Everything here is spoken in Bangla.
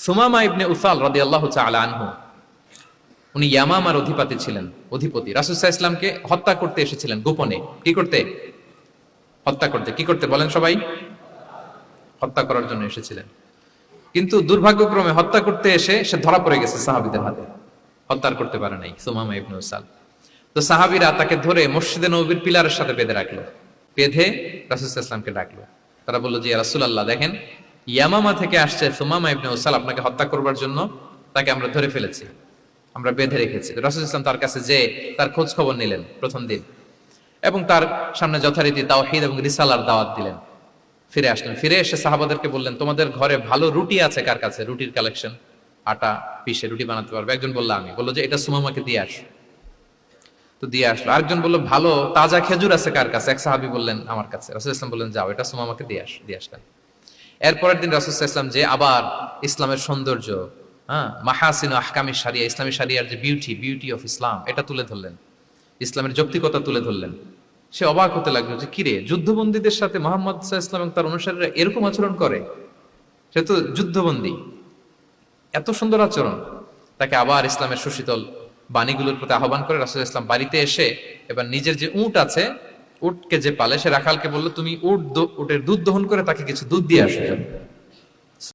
সুমামা ইবনে উসাল রাদিয়াল্লাহু তাআলা আনহু, উনি ইয়ামামার অধিপতি ছিলেন। রাসূল সাল্লাল্লাহু আলাইহি ওয়াসাল্লামকে হত্যা করতে এসেছিলেন গোপনে। কি করতে? হত্যা করতে। কি করতে বলেন সবাই? হত্যা করার জন্য এসেছিলেন। কিন্তু দুর্ভাগ্যক্রমে হত্যা করতে এসে সে ধরা পড়ে গেছে সাহাবীদের হাতে। হত্যা করতে পারে নাই সুমামা ইবনে উসাল। তো সাহাবীরা তাকে ধরে মসজিদে নববীর পিলারের সাথে বেঁধে রাখলো। বেঁধে রাসূল সাল্লাল্লাহু আলাইহি ওয়াসাল্লামকে ডাকলো। তারা বলল যে ইয়া রাসূলুল্লাহ, দেখেন ইয়ামামা থেকে আসছে সুমামা ইবনে উসাল আপনাকে হত্যা করবার জন্য, তাকে আমরা ধরে ফেলেছি, আমরা বেঁধে রেখেছি। রাসূল সাল্লাল্লাহু আলাইহি ওয়াসাল্লাম তার কাছে যে তার খোঁজ খবর নিলেন প্রথম দিন, এবং তার সামনে যথারীতি তাওহীদ এবং রিসালার দাওয়াত দিলেন। ফিরে আসলেন। ফিরে এসে সাহাবাদেরকে বললেন, তোমাদের ঘরে ভালো রুটি আছে কার কাছে? রুটির কালেকশন, আটা পিষে রুটি বানাতে পারবে। একজন বলল আমি। বললো যে এটা সুমামাকে দিয়ে আস। তো দিয়ে আসলো। আরেকজন বললো ভালো তাজা খেজুর আছে কার কাছে? এক সাহাবী বললেন আমার কাছে। রাসূল ইসলাম বললেন যাও, এটা সুমামাকে দিয়ে আসলেন। এরপরের দিন রাসূল ইসলাম যে আবার ইসলামের সৌন্দর্য, মাহাসিন আহকামি শারিয়া, ইসলামী শারিয়ার যে বিউটি অফ ইসলাম, এটা তুলে ধরলেন। ইসলামের যৌক্তিকতা তুলে ধরলেন। সে অবাক হতে লাগলো যে কিরে, যুদ্ধবন্দীদের সাথে মুহাম্মদ সাল্লাল্লাহু আলাইহি ওয়াসাল্লাম এবং তার অনুসারীরা এরকম আচরণ করে? সে তো যুদ্ধবন্দী, এত সুন্দর আচরণ। তাকে আবার ইসলামের সুশীতল বাণীগুলোর প্রতি আহ্বান করে রাসূল ইসলাম বাড়িতে এসে এবার নিজের যে উট আছে, উটকে যে পালে, সে রাখালকে বললো তুমি উটের দুধ দহন করে তাকে কিছু দুধ দিয়ে আসো।